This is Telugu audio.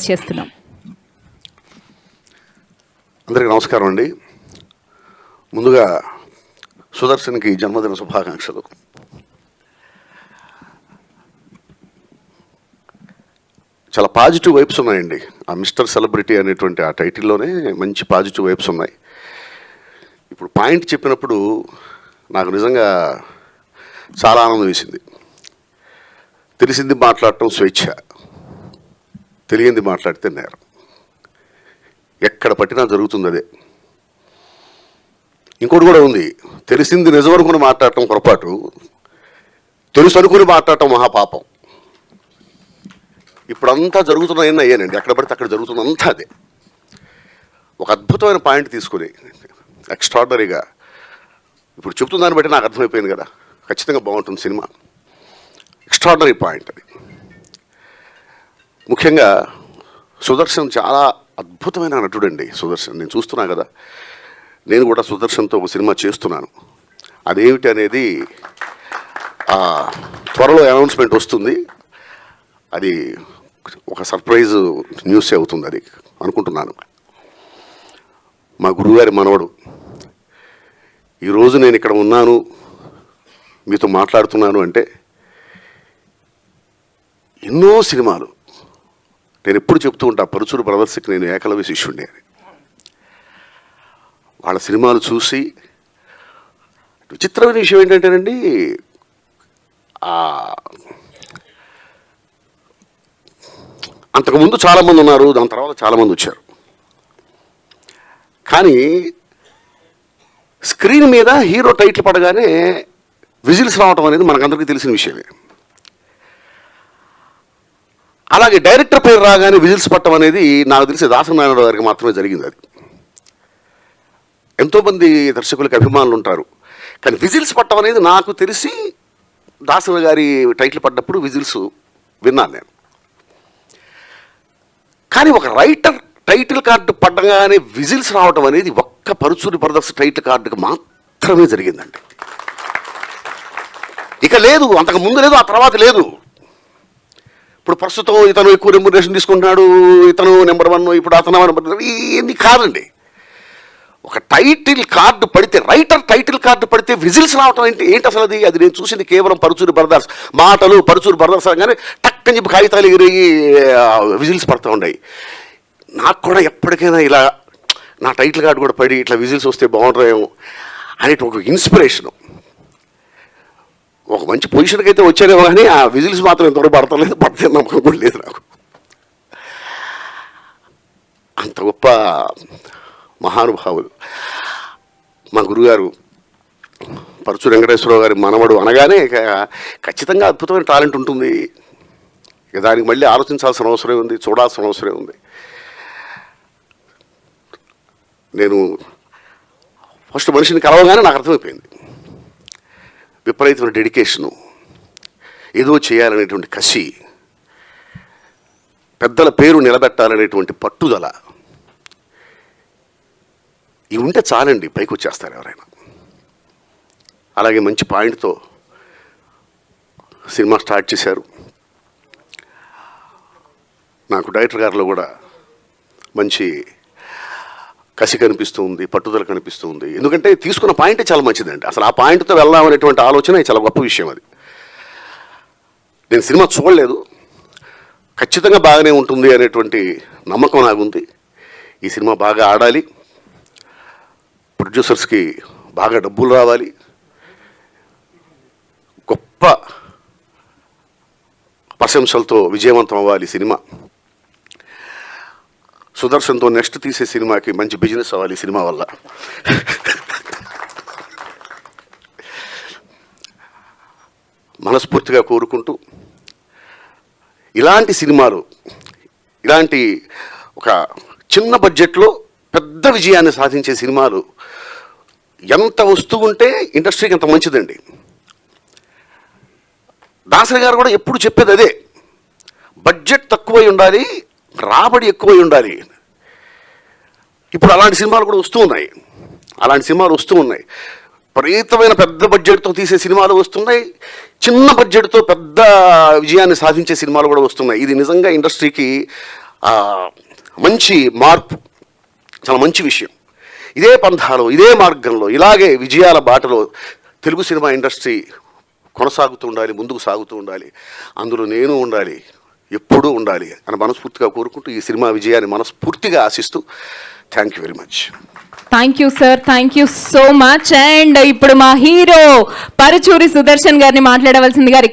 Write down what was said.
చేస్తున్నాం. అందరికీ నమస్కారం అండి. ముందుగా సుదర్శన్కి జన్మదిన శుభాకాంక్షలు. చాలా పాజిటివ్ వైబ్స్ ఉన్నాయండి. ఆ మిస్టర్ సెలబ్రిటీ అనేటువంటి ఆ టైటిల్లోనే మంచి పాజిటివ్ వైబ్స్ ఉన్నాయి. ఇప్పుడు పాయింట్ చెప్పినప్పుడు నాకు నిజంగా చాలా ఆనందం వేసింది. తెలిసింది మాట్లాడటం స్వేచ్ఛ, తెలియంది మాట్లాడితే నేరం. ఎక్కడ పట్టినా జరుగుతుంది అదే. ఇంకోటి కూడా ఉంది, తెలిసింది నిజం అనుకుని మాట్లాడటం పొరపాటు, తెలుసు అనుకుని మాట్లాడటం మహాపాపం. ఇప్పుడంతా జరుగుతున్నాయని అయ్యానండి. ఎక్కడ పడితే అక్కడ జరుగుతున్నంతా అదే. ఒక అద్భుతమైన పాయింట్ తీసుకుని ఎక్స్ట్రాడనరీగా ఇప్పుడు చెప్తున్న దాన్ని బట్టి నాకు అర్థమైపోయింది కదా, ఖచ్చితంగా బాగుంటుంది సినిమా. ఎక్స్ట్రాడనరీ పాయింట్ అది. ముఖ్యంగా సుదర్శన్ చాలా అద్భుతమైన నటుడు అండి. సుదర్శన్ నేను చూస్తున్నా కదా, నేను కూడా సుదర్శన్తో ఒక సినిమా చేస్తున్నాను. అదేమిటి అనేది త్వరలో అనౌన్స్మెంట్ వస్తుంది. అది ఒక సర్ప్రైజ్ న్యూస్ అవుతుంది అది అనుకుంటున్నాను. మా గురువుగారి మనవడు. ఈరోజు నేను ఇక్కడ ఉన్నాను, మీతో మాట్లాడుతున్నాను అంటే ఎన్నో సినిమాలు నేను ఎప్పుడు చెప్తూ ఉంటా, పరుచూరు బ్రదర్స్కి నేను ఏకలవ్య శిష్యుండే అని. వాళ్ళ సినిమాలు చూసి విచిత్రమైన విషయం ఏంటంటేనండి, అంతకుముందు చాలామంది ఉన్నారు, దాని తర్వాత చాలామంది వచ్చారు. కానీ స్క్రీన్ మీద హీరో టైటిల్ పడగానే విజిల్స్ రావటం అనేది మనకందరికీ తెలిసిన విషయమే. అలాగే డైరెక్టర్ పేరు రాగానే విజిల్స్ పట్టడం అనేది నాకు తెలిసి దాసనారాయణ గారికి మాత్రమే జరిగింది. అది ఎంతోమంది దర్శకులకి అభిమానులు ఉంటారు, కానీ విజిల్స్ పట్టడం అనేది నాకు తెలిసి దాసన గారి టైటిల్ పడ్డప్పుడు విజిల్స్ విన్నాను నేను. కానీ ఒక రైటర్ టైటిల్ కార్డు పడ్డగానే విజిల్స్ రావటం అనేది ఒక్క పరుచూరి బ్రదర్స్ టైటిల్ కార్డుకి మాత్రమే జరిగిందండి. ఇక లేదు, అంతకు ముందు లేదు, ఆ తర్వాత లేదు. ఇప్పుడు ప్రస్తుతం ఇతను ఎక్కువ రెమ్యునరేషన్ తీసుకుంటున్నాడు, ఇతను నెంబర్ 1, ఇప్పుడు అతను నెంబర్ 2, ఇవన్నీ కాదండి. ఒక టైటిల్ కార్డు పడితే, రైటర్ టైటిల్ కార్డు పడితే విజిల్స్ రావటం ఏంటి అసలు అది? అది నేను చూసింది కేవలం పరుచూరి బ్రదర్స్ మాటలు. పరుచూరి బ్రదర్స్ అనగానే టక్కని చెప్పి కాగితాలు ఎగిరి విజిల్స్ పడుతూ ఉన్నాయి. నాకు కూడా ఎప్పటికైనా ఇలా నా టైటిల్ కార్డు కూడా పడి ఇట్లా విజిల్స్ వస్తే బాగుంటాయేమో అనేటి ఒక ఇన్స్పిరేషను. ఒక మంచి పొజిషన్కి అయితే వచ్చానేమో, కానీ ఆ విజిల్స్ మాత్రం ఎంతవరకు పడతలేదు, పడితే నమ్మకం కూడా లేదు నాకు. అంత గొప్ప మహానుభావులు మా గురుగారు పరుచూరి వెంకటేశ్వరరావు గారి మనవడు అనగానే ఖచ్చితంగా అద్భుతమైన టాలెంట్ ఉంటుంది. దానికి మళ్ళీ ఆలోచించాల్సిన అవసరం ఉంది, చూడాల్సిన అవసరం ఉంది. నేను ఫస్ట్ మనిషిని కలవగానే నాకు అర్థమైపోయింది, విపరీతమైన డెడికేషను, ఏదో చేయాలనేటువంటి కసి, పెద్దల పేరు నిలబెట్టాలనేటువంటి పట్టుదల, ఇవి ఉంటే చాలండి, పైకి వచ్చేస్తారు ఎవరైనా. అలాగే మంచి పాయింట్తో సినిమా స్టార్ట్ చేశారు. నాకు డైరెక్టర్ గారిలో కూడా మంచి కసి కనిపిస్తూ ఉంది, పట్టుదల కనిపిస్తూ ఉంది. ఎందుకంటే తీసుకున్న పాయింటే చాలా మంచిదండి. అసలు ఆ పాయింట్తో వెళ్దాం అనేటువంటి ఆలోచన చాలా గొప్ప విషయం. అది నేను సినిమా చూడలేదు, ఖచ్చితంగా బాగానే ఉంటుంది అనేటువంటి నమ్మకం నాకుంది. ఈ సినిమా బాగా ఆడాలి, ప్రొడ్యూసర్స్కి బాగా డబ్బులు రావాలి, గొప్ప ప్రశంసలతో విజయవంతం అవ్వాలి సినిమా. సుదర్శన్తో నెక్స్ట్ తీసే సినిమాకి మంచి బిజినెస్ అవ్వాలి సినిమా వల్ల. మనస్ఫూర్తిగా కోరుకుంటూ ఇలాంటి సినిమాలు, ఇలాంటి ఒక చిన్న బడ్జెట్లో పెద్ద విజయాన్ని సాధించే సినిమాలు ఎంత వస్తూ ఉంటే ఇండస్ట్రీకి ఎంత మంచిదండి. దాసరి గారు కూడా ఎప్పుడు చెప్పేది అదే, బడ్జెట్ తక్కువై ఉండాలి, రాబడి ఎక్కువై ఉండాలి. ఇప్పుడు అలాంటి సినిమాలు కూడా వస్తూ ఉన్నాయి. విపరీతమైన పెద్ద బడ్జెట్తో తీసే సినిమాలు వస్తున్నాయి, చిన్న బడ్జెట్తో పెద్ద విజయాన్ని సాధించే సినిమాలు కూడా వస్తున్నాయి. ఇది నిజంగా ఇండస్ట్రీకి మంచి మార్పు, చాలా మంచి విషయం. ఇదే పంథాలో, ఇదే మార్గంలో, ఇలాగే విజయాల బాటలో తెలుగు సినిమా ఇండస్ట్రీ కొనసాగుతూ ఉండాలి, ముందుకు సాగుతూ ఉండాలి. అందులో నేను ఉండాలి, ఎప్పుడూ ఉండాలి అని మనస్ఫూర్తిగా కోరుకుంటూ ఈ సినిమా విజయాన్ని మనస్ఫూర్తిగా ఆశిస్తూ thank you very much. Thank you sir, thank you so much. And ఇప్పుడు మా హీరో పరుచూరి సుదర్శన్ గారిని మాట్లాడవలసిందిగా